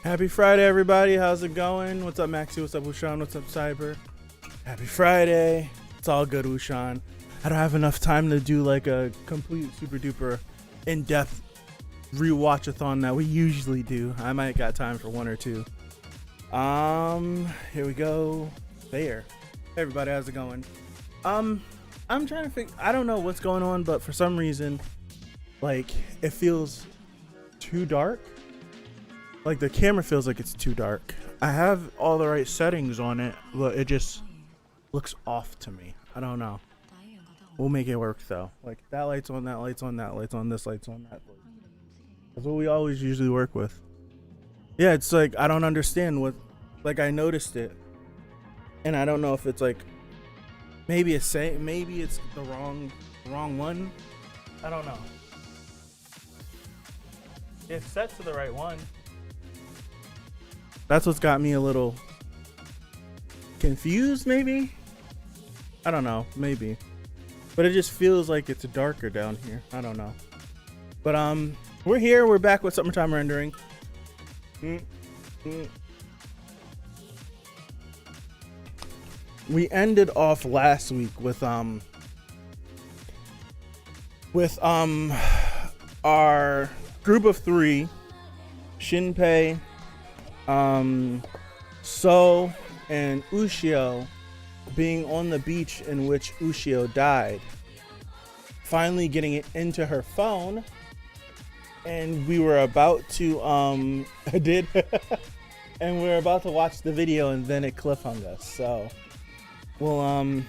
Happy Friday, everybody. How's it going? What's up, Maxie? What's up, Ushan? What's up, Cyber? Happy Friday. It's all good, Ushan. I don't have enough time to do like a complete super duper in-depth rewatch-a-thon that we usually do. I might got time for one or two. Here we go. There. Hey, everybody, how's it going? I'm trying to think. I don't know what's going on, but for some reason, like, it feels too dark. Like, the camera feels like it's too dark. I have all the right settings on it, but it just looks off to me. I don't know. We'll make it work, though. Like, that light's on, that light's on, that light's on, this light's on, that. That's what we always usually work with. Yeah, it's like, I don't understand what... Like, I noticed it. And I don't know if it's like... Maybe it's the wrong one. I don't know. It's set to the right one. That's what's got me a little confused, maybe? I don't know, maybe. But it just feels like it's darker down here. I don't know. But we're here, we're back with summertime rendering. We ended off last week with our group of three, Shinpei, So, and Ushio being on the beach in which Ushio died. Finally getting it into her phone, and we were about to and we were about to watch the video, and then it cliffhung us. So we'll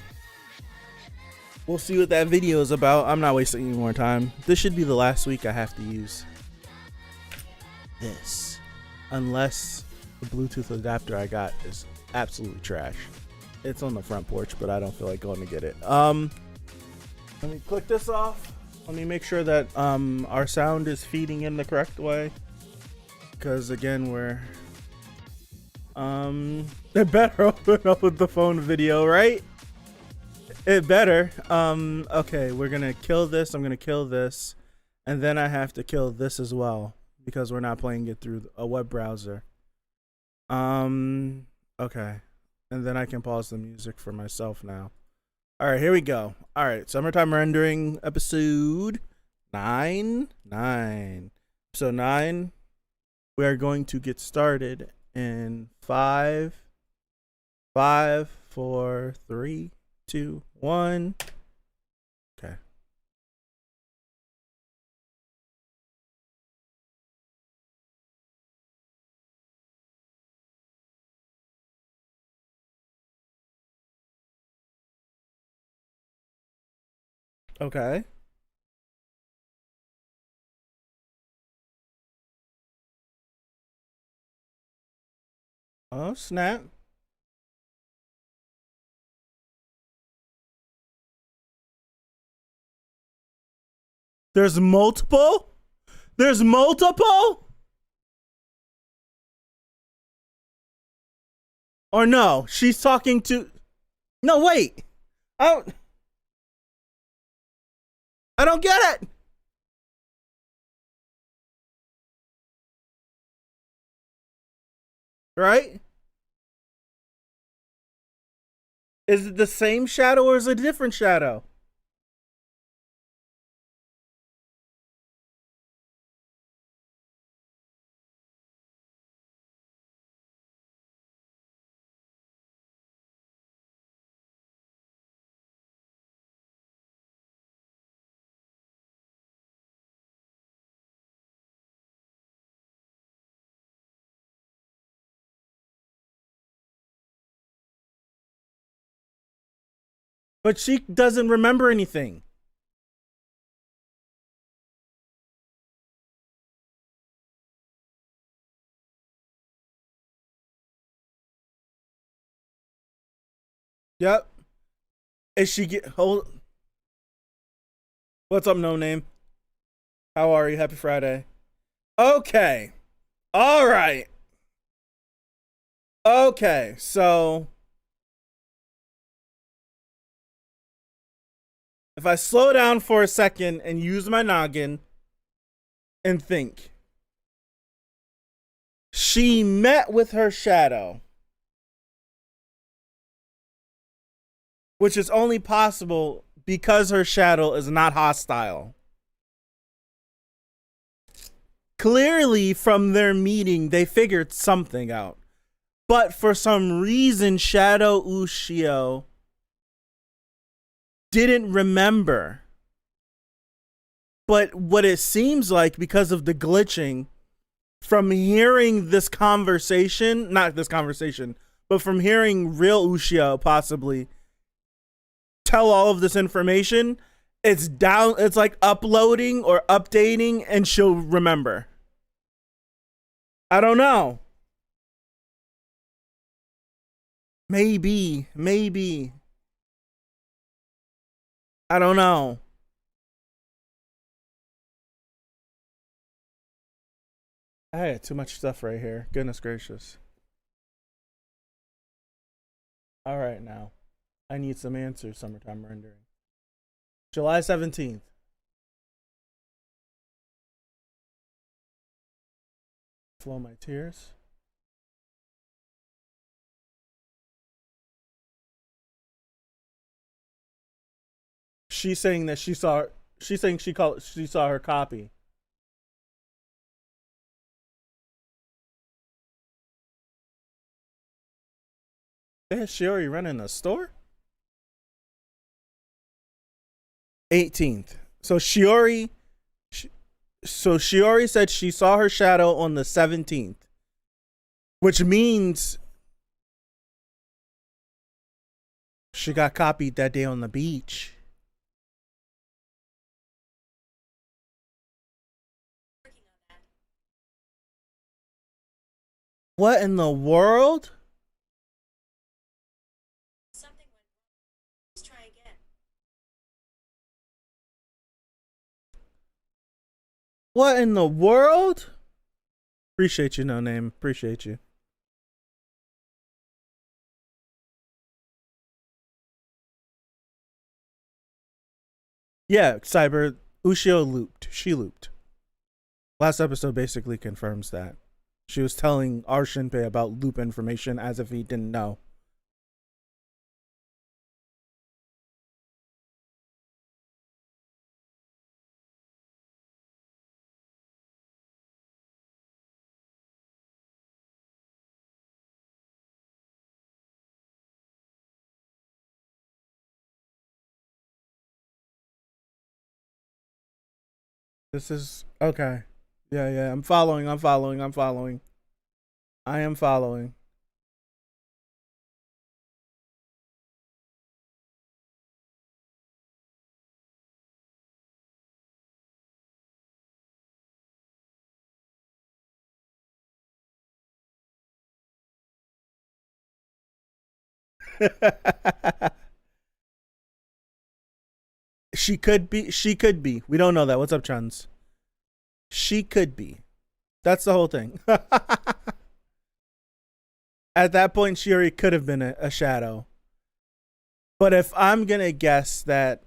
see what that video is about. I'm not wasting any more time. This should be the last week I have to use this, unless the Bluetooth adapter I got is absolutely trash. It's on the front porch, but I don't feel like going to get it. Let me click this off. Let me make sure that our sound is feeding in the correct way, because again, we're it better open up with the phone video, right? It better. Okay, we're gonna kill this. I'm gonna kill this, and then I have to kill this as well, because we're not playing it through a web browser. Okay, and then I can pause the music for myself now. All right, here we go. All right, summertime rendering episode 9. Episode 9. We are going to get started in 5, 4, 3, 2, 1. Okay. Okay. Oh, snap. There's multiple? There's multiple? Or no, she's talking to... No, wait. I don't get it. Right? Is it the same shadow or is it a different shadow? But she doesn't remember anything. Yep. Is she hold? What's up, no name? How are you? Happy Friday. Okay. All right. Okay, so if I slow down for a second and use my noggin and think, She met with her shadow, which is only possible because her shadow is not hostile. Clearly, from their meeting, they figured something out. But for some reason, Shadow Ushio didn't remember. But what it seems like, because of the glitching, from hearing this conversation, not this conversation, but from hearing real Ushio possibly tell all of this information, it's like uploading or updating, and she'll remember. I don't know. Maybe. I don't know. I had too much stuff right here. Goodness gracious. All right, now. I need some answers, summertime rendering. July 17th. Flow my tears. She's saying that she saw she saw her copy. They had Shiori running a store? 18th. So Shiori said she saw her shadow on the 17th, which means she got copied that day on the beach. What in the world? Something went wrong. Let's try again. What in the world? Appreciate you, no name. Appreciate you. Yeah, Cyber Ushio looped. She looped. Last episode basically confirms that. She was telling our Shinpei about loop information as if he didn't know. This is okay. Yeah, I'm following. I am following. She could be. We don't know that. What's up, Chuns? She could be. That's the whole thing. At that point, Shiori could have been a shadow. But if I'm gonna guess that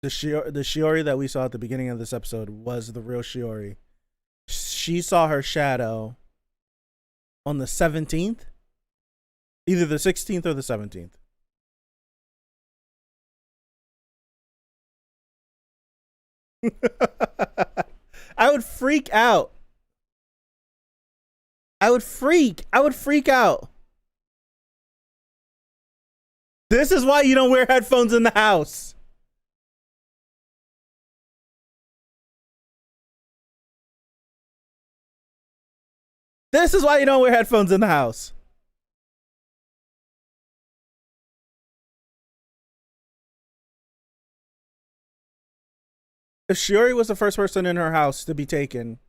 the Shiori that we saw at the beginning of this episode was the real Shiori, she saw her shadow on the 17th, either the 16th or the 17th. I would freak out. I would freak out. This is why you don't wear headphones in the house. This is why you don't wear headphones in the house. If Shiori was the first person in her house to be taken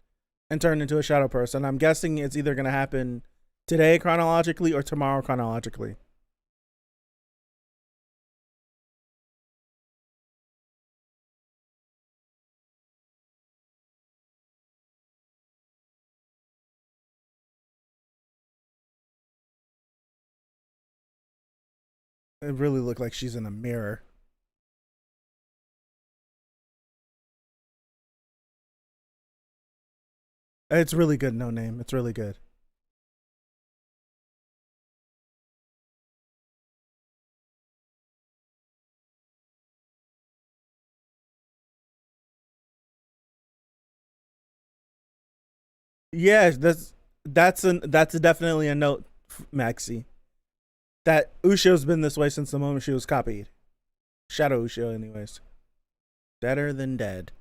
and turned into a shadow person, I'm guessing it's either going to happen today chronologically or tomorrow chronologically. It really looked like she's in a mirror. It's really good, No Name. It's really good. Yeah, that's definitely a note, Maxi. That Ushio's been this way since the moment she was copied. Shadow Ushio, anyways. Deader than dead.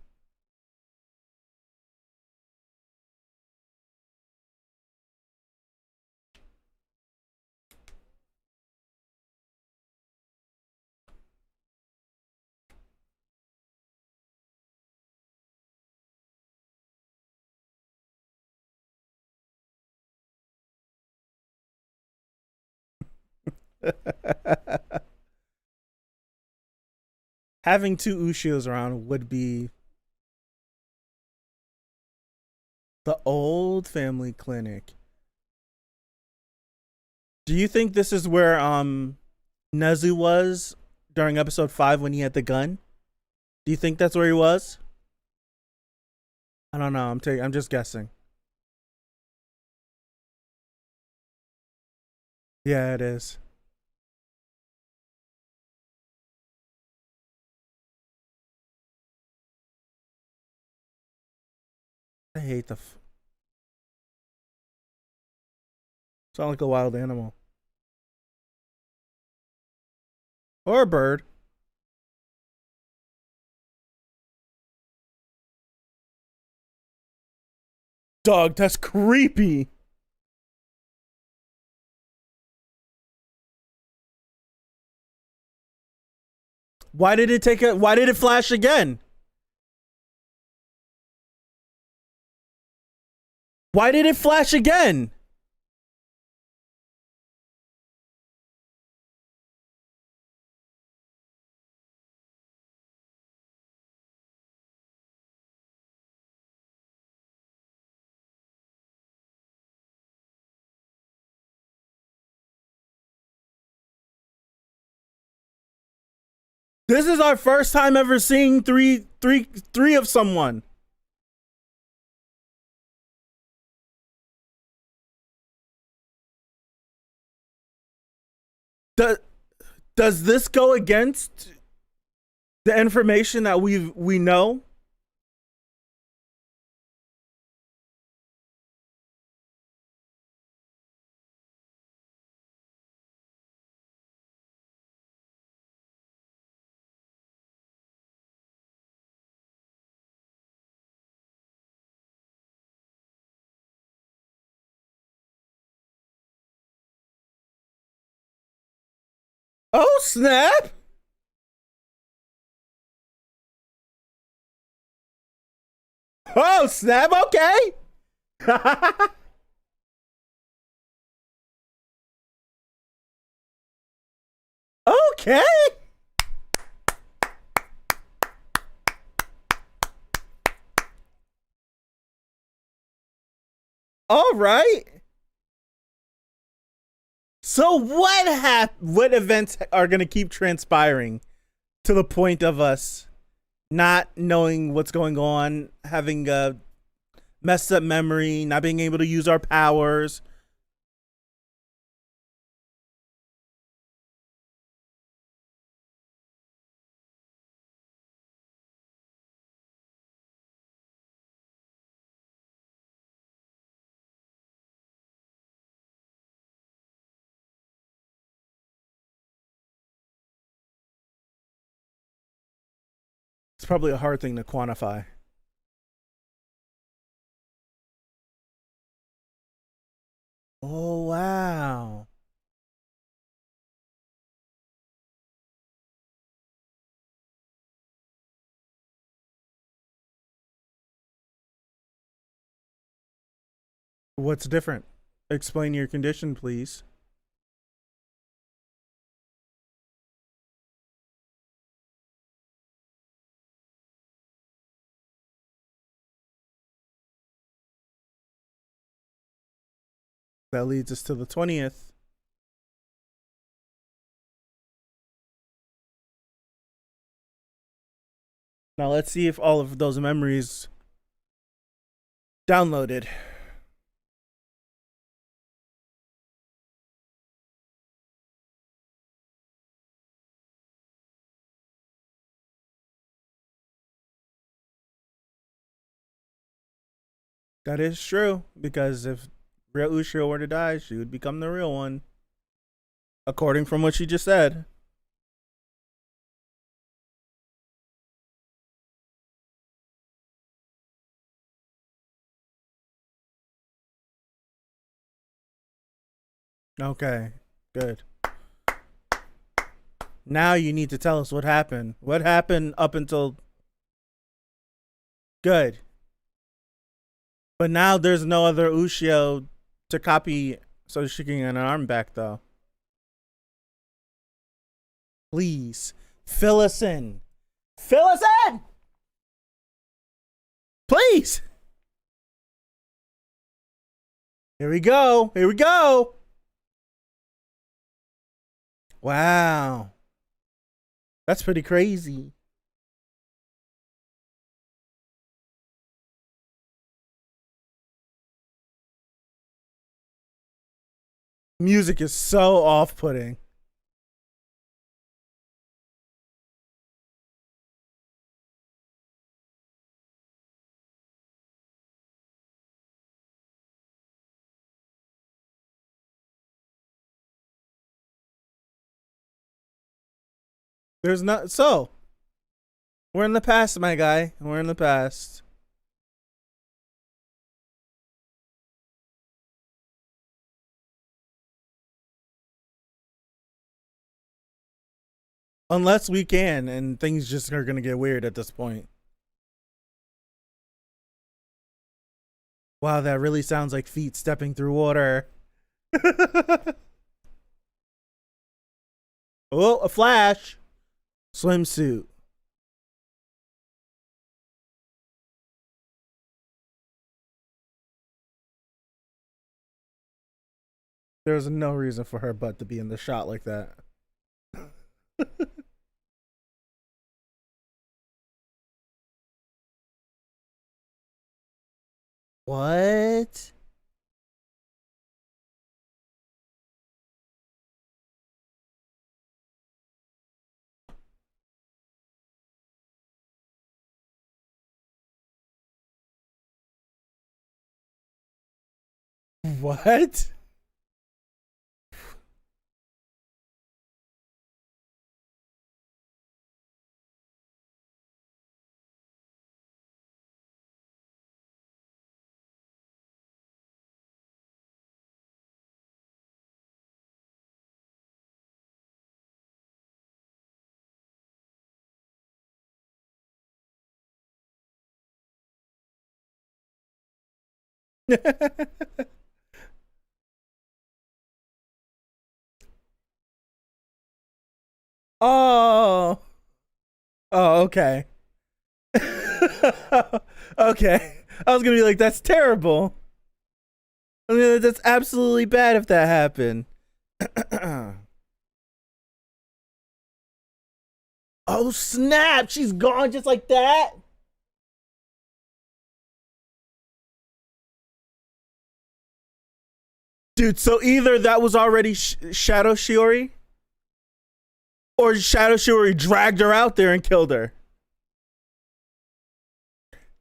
Having two Ushios around would be the old family clinic. Do you think this is where Nezu was during episode 5 when he had the gun? Do you think that's where he was? I don't know. I'm just guessing. Yeah, it is. I hate the. Sound like a wild animal or a bird. Dog, that's creepy. Why did it take a? Why did it flash again? Why did it flash again? This is our first time ever seeing three of someone. Does does this go against the information that we know? Oh snap! Oh snap! Okay. Okay. All right. So what events are going to keep transpiring to the point of us not knowing what's going on, having a messed up memory, not being able to use our powers? It's probably a hard thing to quantify. Oh wow. What's different? Explain your condition, please. That leads us to the 20th. Now let's see if all of those memories Downloaded. That is true, because if real Ushio were to die, she would become the real one, according from what she just said. Okay, good. Now you need to tell us what happened. What happened up until... Good. But now there's no other Ushio to copy so she can get an arm back, though. Please, fill us in. Fill us in! Please! Here we go. Here we go. Wow. That's pretty crazy. Music is so off-putting. There's not... So, we're in the past, my guy. We're in the past. Unless we can, and things just are gonna get weird at this point. Wow, that really sounds like feet stepping through water. Oh, a flash. Swimsuit. There's no reason for her butt to be in the shot like that. What? What? Oh. Oh, okay. Okay. I was gonna be like, that's terrible. I mean, that's absolutely bad if that happened. Oh, snap. She's gone just like that. Dude, so either that was already Shadow Shiori, or Shadow Shiori dragged her out there and killed her.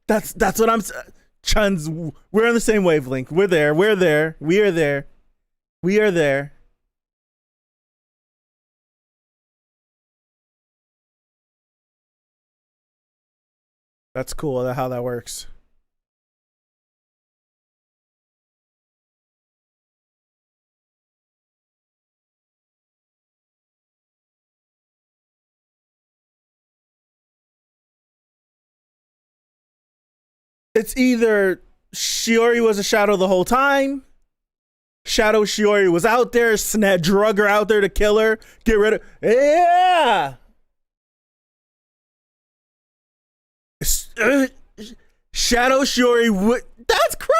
That's what I'm... Chun's, we're on the same wavelength. We're there. We're there. We are there. We are there. That's cool how that works. It's either Shiori was a shadow the whole time, Shadow Shiori was out there, drug her out there to kill her, get rid of... Yeah! Shadow Shiori would... That's crazy!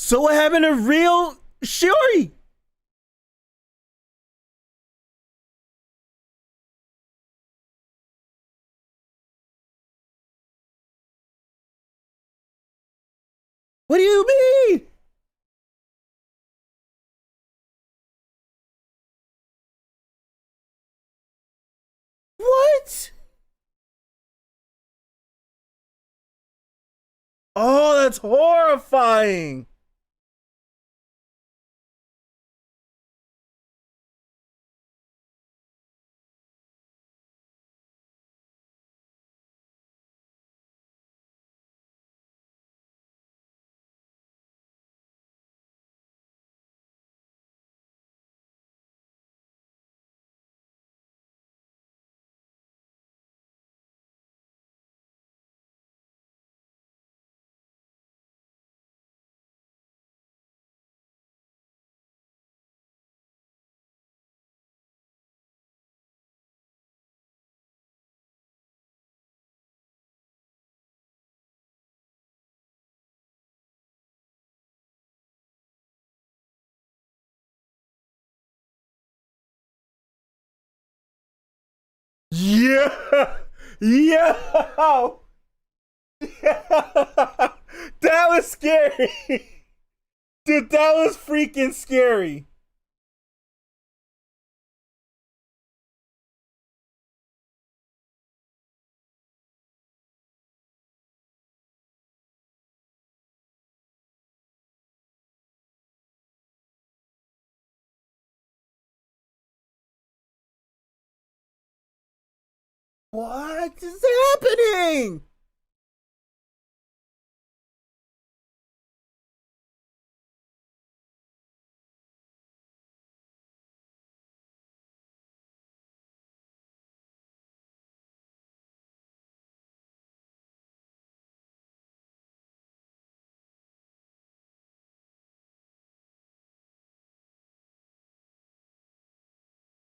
So what happened to real Shiori? What do you mean? What? Oh, that's horrifying. Yeah. Yeah. That was scary. Dude, that was freaking scary. What is happening?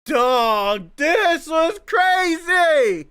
Dog, this was crazy.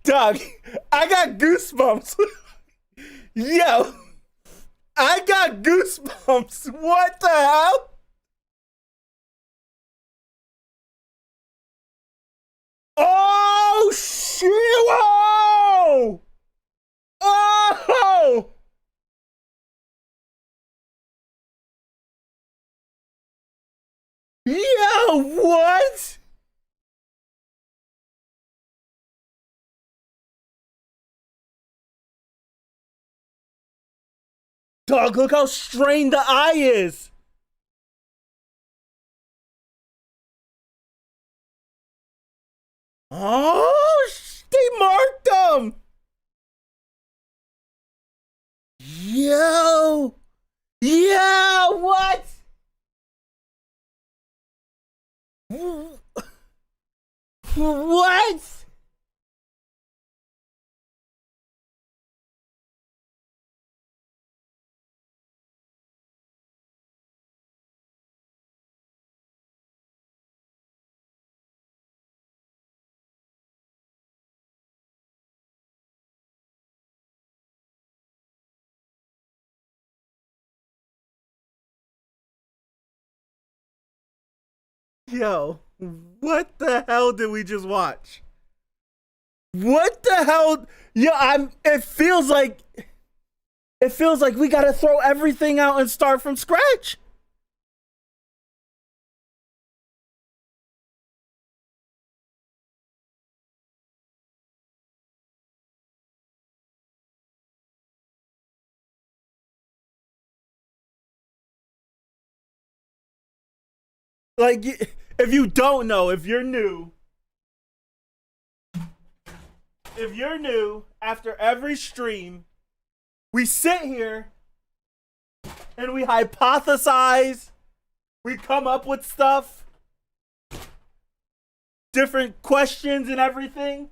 Dog, I got goosebumps. Yo, I got goosebumps. What the hell? Oh, shit. Whoa. Oh. Yo, what? Dog, look how strained the eye is. Oh, they marked them. Yo. Yeah, what? What? Yo, what the hell did we just watch? What the hell? Yeah, it feels like we gotta throw everything out and start from scratch. Like, if you don't know, if you're new, after every stream, we sit here and we hypothesize, we come up with stuff, different questions and everything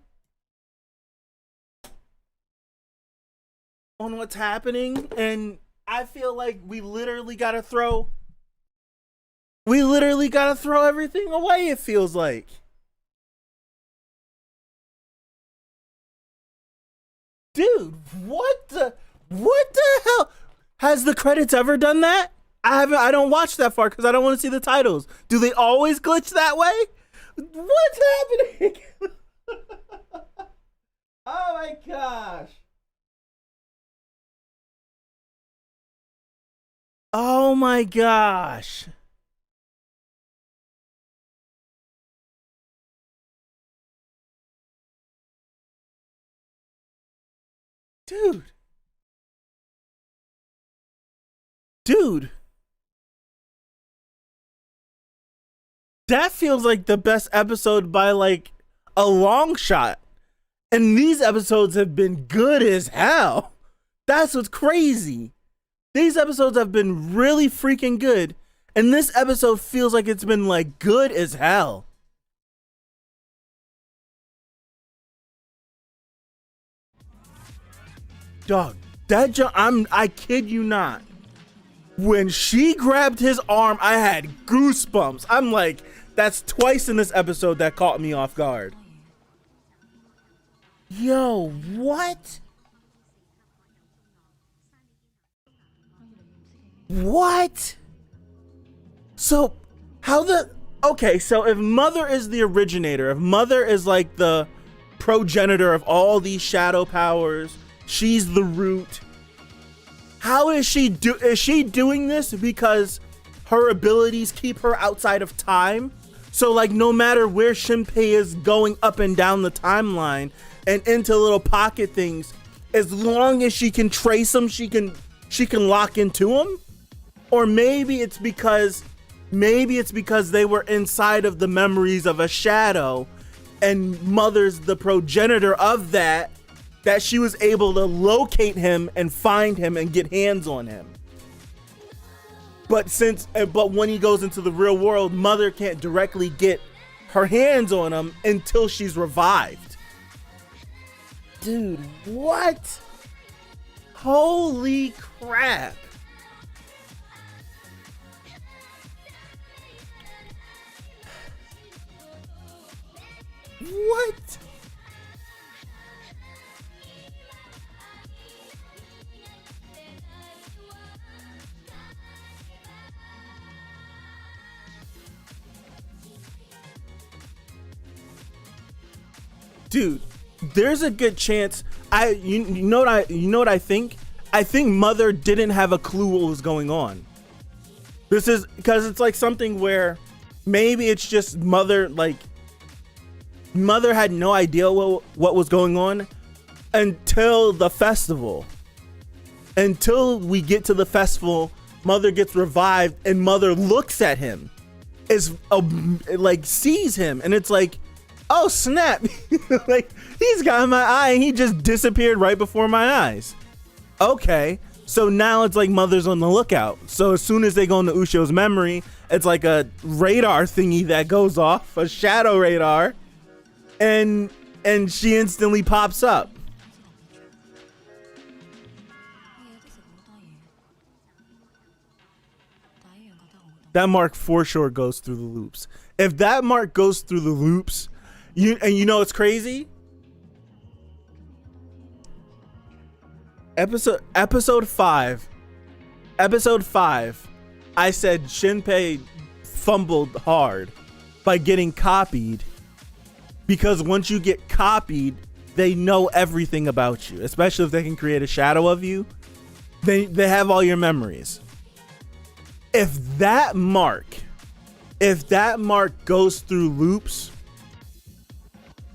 on what's happening, and I feel like we literally gotta throw everything away, it feels like. Dude, what the hell? Has the credits ever done that? I don't watch that far because I don't want to see the titles. Do they always glitch that way? What's happening? Oh my gosh. Oh my gosh. Dude. That feels like the best episode by like a long shot. And these episodes have been good as hell. That's what's crazy. These episodes have been really freaking good. And this episode feels like it's been like good as hell. Dog, I kid you not. When she grabbed his arm, I had goosebumps. I'm like, that's twice in this episode that caught me off guard. Yo, what? What? So, so if Mother is the originator, if Mother is like the progenitor of all these shadow powers, she's the root. How is she doing this because her abilities keep her outside of time? So like no matter where Shinpei is going up and down the timeline and into little pocket things, as long as she can trace them, she can lock into them? Or maybe it's because they were inside of the memories of a shadow and Mother's the progenitor of that she was able to locate him and find him and get hands on him. But when he goes into the real world, Mother can't directly get her hands on him until she's revived. Dude, what? Holy crap. What? Dude, there's a good chance you know what I think? I think Mother didn't have a clue what was going on. This is because it's like something where maybe it's just Mother had no idea what was going on until the festival. Until we get to the festival, Mother gets revived and Mother looks at him, sees him, and it's like, oh snap, like he's got my eye and he just disappeared right before my eyes. Okay, so now it's like Mother's on the lookout. So as soon as they go into Ushio's memory, it's like a radar thingy that goes off, a shadow radar, and she instantly pops up. That mark for sure goes through the loops. If that mark goes through the loops, you know it's crazy? Episode 5. I said Shinpei fumbled hard. by getting copied, because once you get copied, they know everything about you, especially if they can create a shadow of you. They have all your memories. If that mark goes through loops,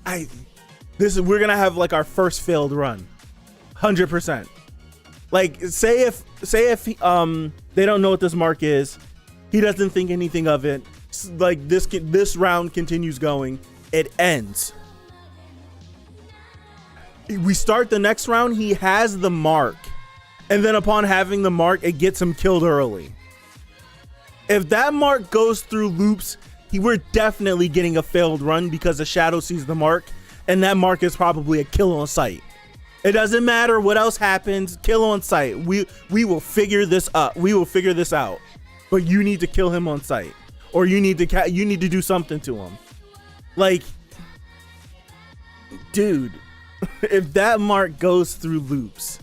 we're gonna have like our first failed run, 100%. Like say if they don't know what this mark is, he doesn't think anything of it. Like this round continues going, it ends. We start the next round, he has the mark, and then upon having the mark, it gets him killed early. If that mark goes through loops, we're definitely getting a failed run because the shadow sees the mark, and that mark is probably a kill on sight. It doesn't matter what else happens, kill on sight. We will figure this up. We will figure this out. But you need to kill him on sight, or you need to do something to him. Like, dude, if that mark goes through loops,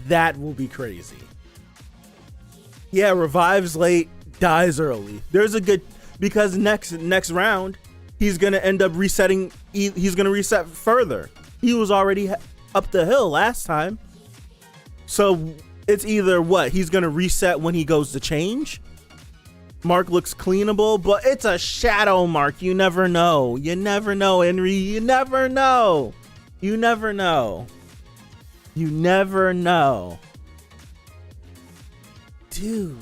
that will be crazy. Yeah, revives late, dies early. There's a good, because next round he's gonna end up resetting. He's gonna reset further. He was already up the hill last time, so it's either what he's gonna reset when he goes to change. Mark looks cleanable, but it's a shadow mark. You never know. You never know, Henry. You never know. You never know. You never know. Dude.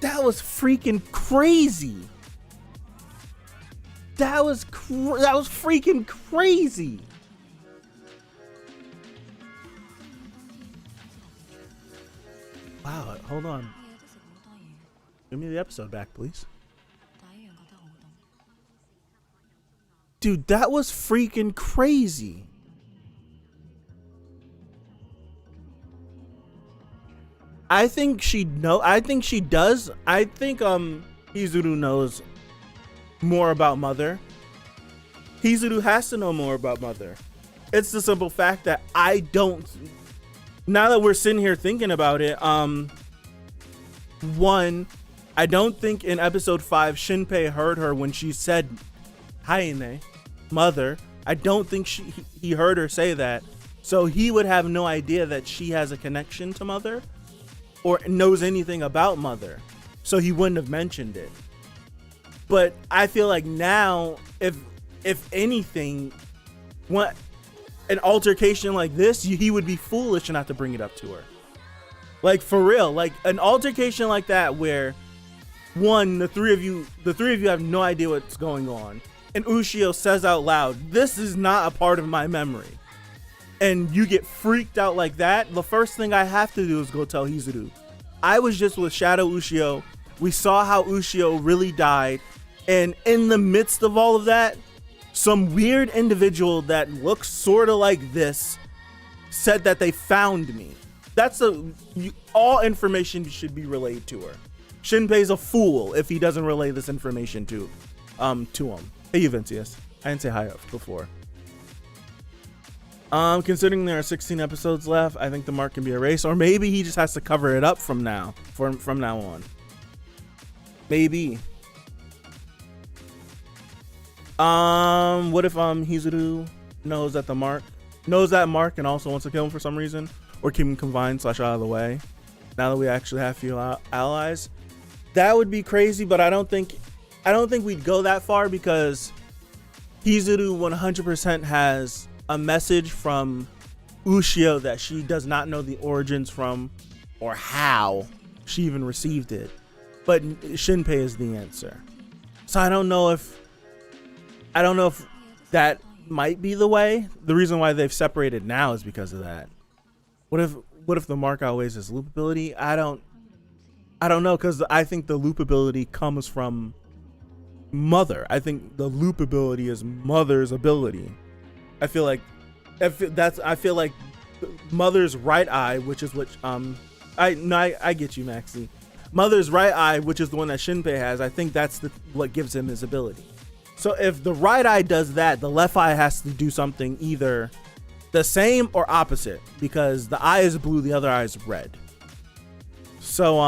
That was freaking crazy. That was freaking crazy. Wow, hold on. Give me the episode back, please. Dude, that was freaking crazy. I think she does. I think Hizuru knows more about Mother. Hizuru has to know more about Mother. It's the simple fact that I don't. Now that we're sitting here thinking about it, one, I don't think in episode 5 Shinpei heard her when she said Haine, Mother. I don't think he heard her say that. So he would have no idea that she has a connection to Mother or knows anything about Mother. So he wouldn't have mentioned it. But I feel like now, if anything, what an altercation like this, he would be foolish not to bring it up to her. Like, for real, like an altercation like that where one, the three of you have no idea what's going on, and Ushio says out loud, "This is not a part of my memory," and you get freaked out like that, the first thing I have to do is go tell Hizuru. I was just with Shadow Ushio. We saw how Ushio really died, and in the midst of all of that, some weird individual that looks sort of like this said that they found me. All information should be relayed to her. Shinpei's a fool if he doesn't relay this information to him. Hey, Vincius. I didn't say hi before. Considering there are 16 episodes left, I think the mark can be erased, or maybe he just has to cover it up from now on. Maybe. What if Hizuru knows that mark and also wants to kill him for some reason, or keep him confined / out of the way? Now that we actually have few allies, that would be crazy. But I don't think we'd go that far, because Hizuru 100% has a message from Ushio that she does not know the origins from or how she even received it. But Shinpei is the answer. So I don't know if that might be the way. The reason why they've separated now is because of that. What if the mark outweighs his loop ability? I don't know, because I think the loop ability comes from Mother. I think the loop ability is Mother's ability. I feel like Mother's right eye, which is what I get you, Maxie. Mother's right eye, which is the one that Shinpei has, I think that's what gives him his ability. So if the right eye does that, the left eye has to do something either the same or opposite, because the eye is blue, the other eye is red. So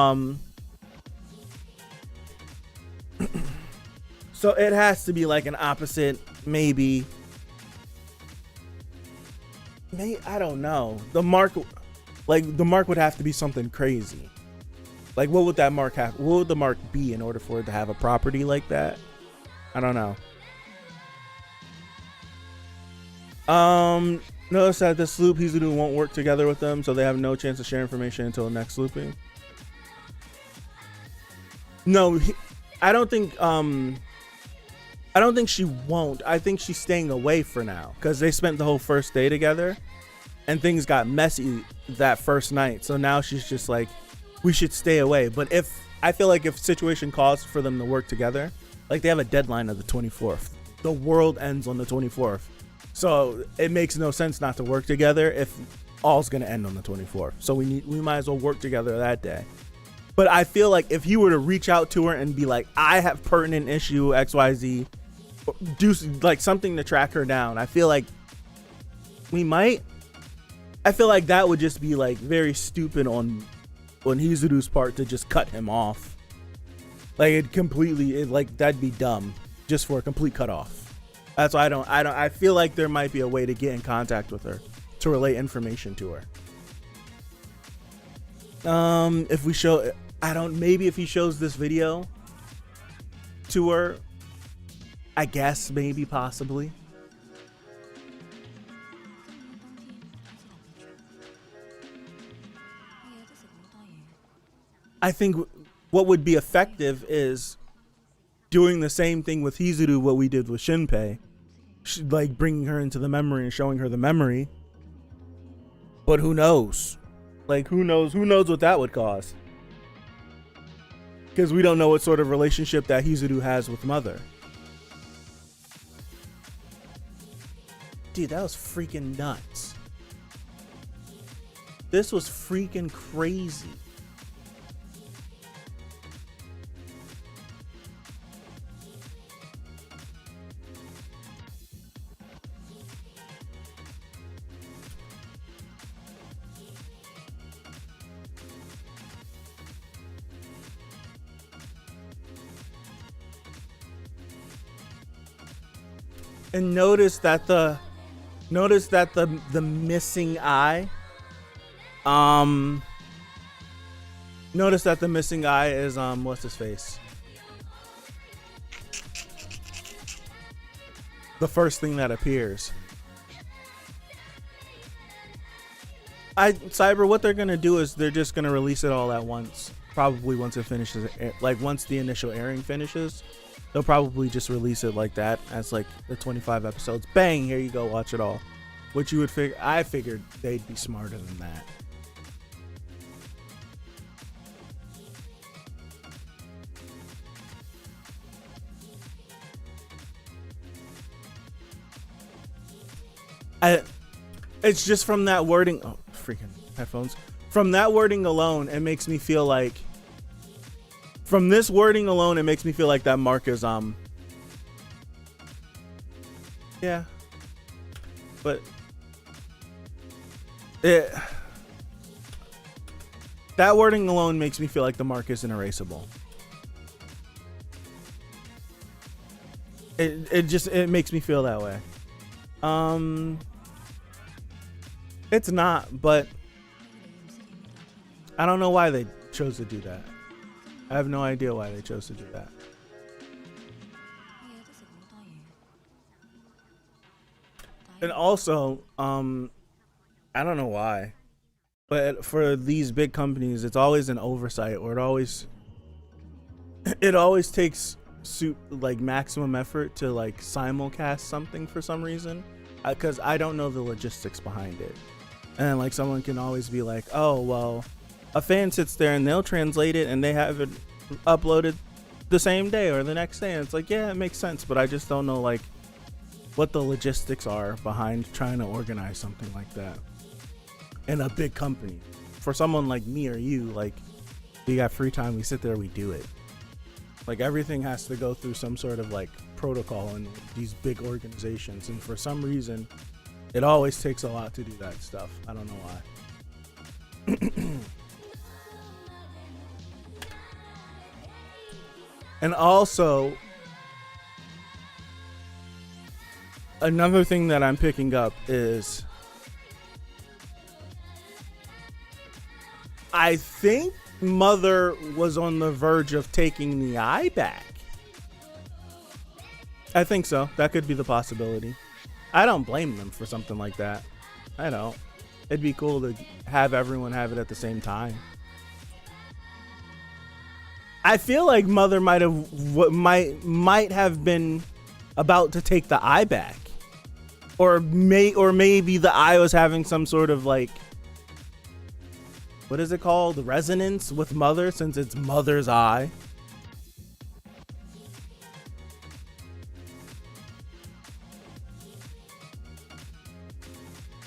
So it has to be like an opposite, maybe. I don't know. The mark would have to be something crazy. Like, what would that mark have? What would the mark be in order for it to have a property like that? I don't know. Notice that this loop, Hizuru won't work together with them, so they have no chance to share information until the next looping. No, I don't think she won't. I think she's staying away for now because they spent the whole first day together and things got messy that first night. So now she's just like, we should stay away. But I feel like if situation calls for them to work together, like they have a deadline of the 24th. The world ends on the 24th. So it makes no sense not to work together if all's going to end on the 24th. So we might as well work together that day. But I feel like if you were to reach out to her and be like, I have pertinent issue XYZ, do like something to track her down, I feel like I feel like that would just be like very stupid on Hizuru's part to just cut him off. Like that'd be dumb just for a complete cutoff. That's why I feel like there might be a way to get in contact with her to relay information to her. If we show, maybe if he shows this video to her, I guess, maybe, possibly. I think what would be effective is doing the same thing with Hizuru, what we did with Shinpei. Like bringing her into the memory and showing her the memory. But who knows? Like, who knows what that would cause? Because we don't know what sort of relationship that Hizuru has with Mother. Dude, that was freaking nuts. This was freaking crazy. And notice that the missing eye. Notice that the missing eye is what's his face? The first thing that appears. Cyber, what they're gonna do is they're just gonna release it all at once. Probably once it finishes, like once the initial airing finishes. They'll probably just release it like that as like the 25 episodes. Bang, here you go, watch it all. Which you would figure, I figured they'd be smarter than that. It's just from that wording. Oh, freaking headphones. From that wording alone, it makes me feel like. From this wording alone, it makes me feel like that mark is yeah. But that wording alone makes me feel like the mark isn't erasable. It makes me feel that way. It's not, but I don't know why they chose to do that. I have no idea why they chose to do that. And also, I don't know why, but for these big companies, it's always an oversight, or it always takes like maximum effort to like simulcast something for some reason, because I don't know the logistics behind it. And like someone can always be like, oh well, a fan sits there and they'll translate it and they have it uploaded the same day or the next day. And it's like, yeah, it makes sense, but I just don't know like what the logistics are behind trying to organize something like that in a big company. For someone like me or you, like we got free time, we sit there, we do it. Like everything has to go through some sort of like protocol in these big organizations, and for some reason it always takes a lot to do that stuff. I don't know why. And also another thing that I'm picking up is I think Mother was on the verge of taking the eye back. I think so. That could be the possibility. I don't blame them for something like that. I don't. It'd be cool to have everyone have it at the same time. I feel like Mother might have been about to take the eye back, or maybe the eye was having some sort of like, what is it called? Resonance with Mother, since it's Mother's eye.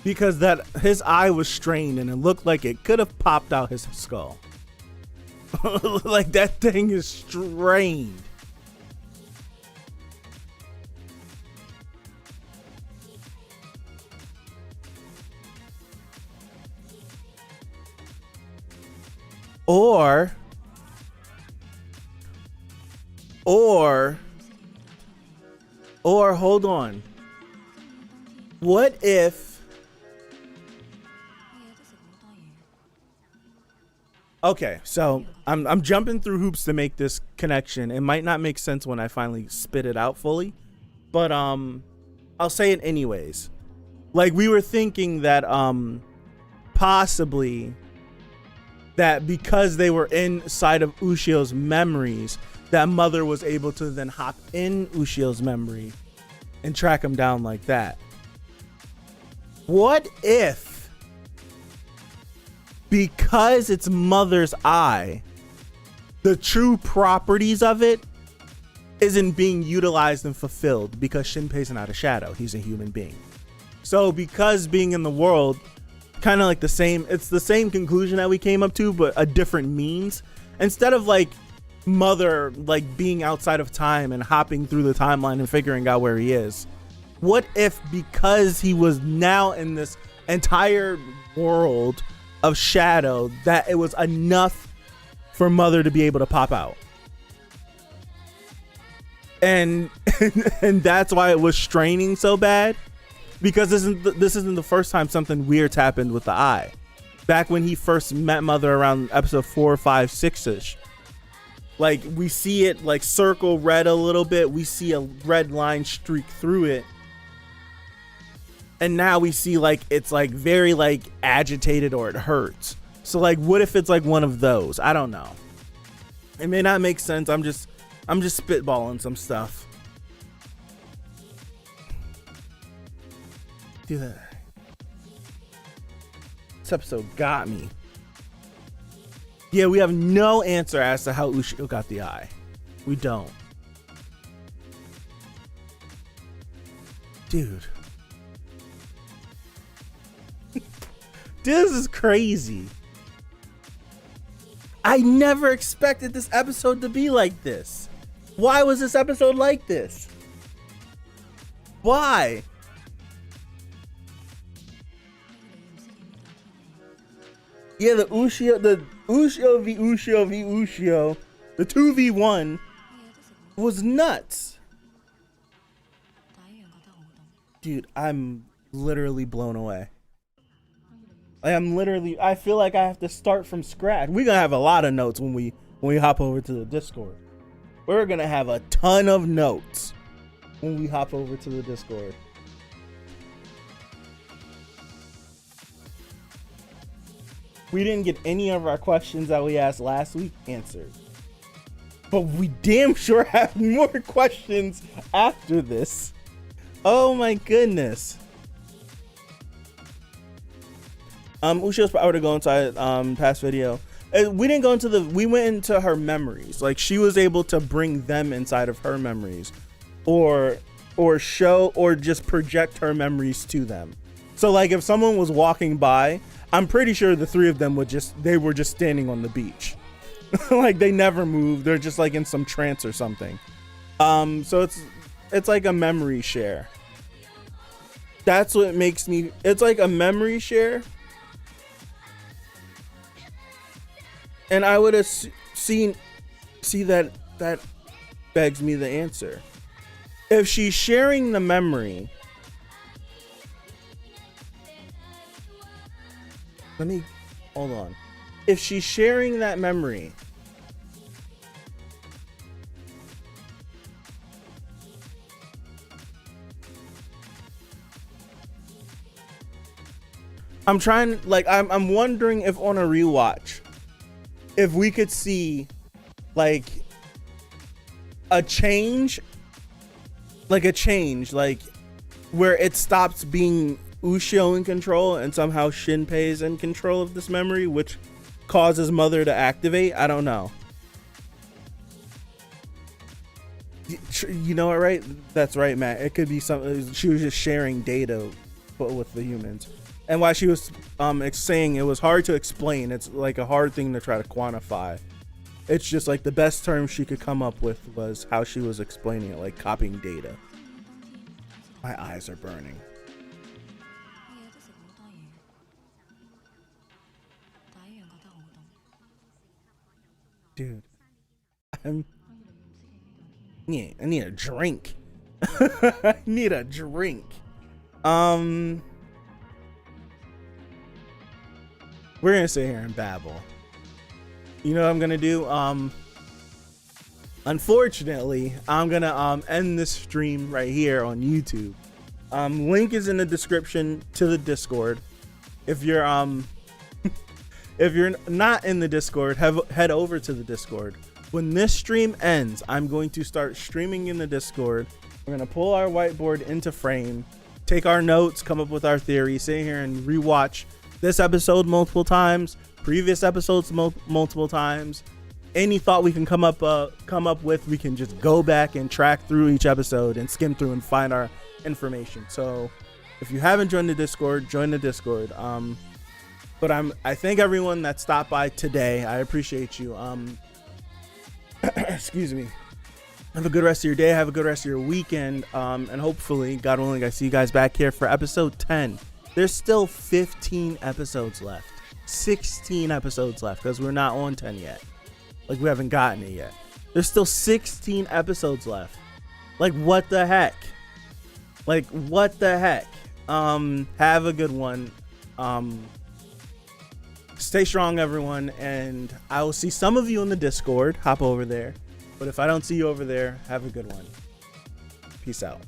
Because that his eye was strained and it looked like it could have popped out his skull. Like that thing is strained. Or hold on. What if okay, so I'm jumping through hoops to make this connection. It might not make sense when I finally spit it out fully, but I'll say it anyways. Like we were thinking that possibly that because they were inside of Ushio's memories, that Mother was able to then hop in Ushio's memory and track him down like that. What if, because it's Mother's eye, the true properties of it isn't being utilized and fulfilled because Shinpei's not a shadow, he's a human being. So because being in the world, kind of like it's the same conclusion that we came up to, but a different means. Instead of like Mother like being outside of time and hopping through the timeline and figuring out where he is, what if because he was now in this entire world of shadow that it was enough for Mother to be able to pop out? And and that's why it was straining so bad, because this isn't the first time something weird's happened with the eye. Back when he first met Mother around episode 4, 5, 6ish, like we see it like circle red a little bit, we see a red line streak through it, and now we see like it's like very like agitated or it hurts. So like what if it's like one of those? I don't know. It may not make sense. I'm just spitballing some stuff. Do that. This episode got me. Yeah, we have no answer as to how Ushio got the eye. We don't. Dude. This is crazy. I never expected this episode to be like this. Why was this episode like this? Why? Yeah, the Ushio v Ushio, the 2v1 was nuts. Dude, I'm literally blown away. I feel like I have to start from scratch. We're gonna have a lot of notes when we hop over to the Discord. We're gonna have a ton of notes when we hop over to the Discord. We didn't get any of our questions that we asked last week answered, but we damn sure have more questions after this. Oh my goodness. Ushio's power to go inside past video. We didn't go into we went into her memories. Like she was able to bring them inside of her memories, or show or just project her memories to them. So like if someone was walking by, I'm pretty sure the three of them were just standing on the beach. Like they never moved. They're just like in some trance or something. So it's like a memory share. That's what makes me, it's like a memory share. And I would have see that begs me the answer. If she's sharing the memory let me hold on. If she's sharing that memory, I'm wondering if on a rewatch, if we could see like a change, like where it stops being Ushio in control and somehow Shinpei is in control of this memory, which causes Mother to activate. I don't know. You know what, right? That's right, Matt. It could be something. She was just sharing data with the humans. And why she was saying it was hard to explain. It's like a hard thing to try to quantify. It's just like the best term she could come up with was how she was explaining it, like copying data. My eyes are burning. Dude, I need a drink. I need a drink. We're gonna sit here and babble. You know what I'm gonna do? Unfortunately, I'm gonna end this stream right here on YouTube. Link is in the description to the Discord. If you're if you're not in the Discord, head over to the Discord. When this stream ends, I'm going to start streaming in the Discord. We're gonna pull our whiteboard into frame, take our notes, come up with our theory, sit here and rewatch this episode multiple times, previous episodes multiple times. Any thought we can come up with, we can just go back and track through each episode and skim through and find our information. So if you haven't joined the Discord, join the Discord. But I thank everyone that stopped by today. I appreciate you. Excuse me. Have a good rest of your day. Have a good rest of your weekend. And hopefully, God willing, I see you guys back here for episode 10. There's still 15 episodes left. 16 episodes left because we're not on 10 yet. Like, we haven't gotten it yet. There's still 16 episodes left. Like, what the heck? Like, what the heck? Have a good one. Stay strong, everyone. And I will see some of you in the Discord. Hop over there. But if I don't see you over there, have a good one. Peace out.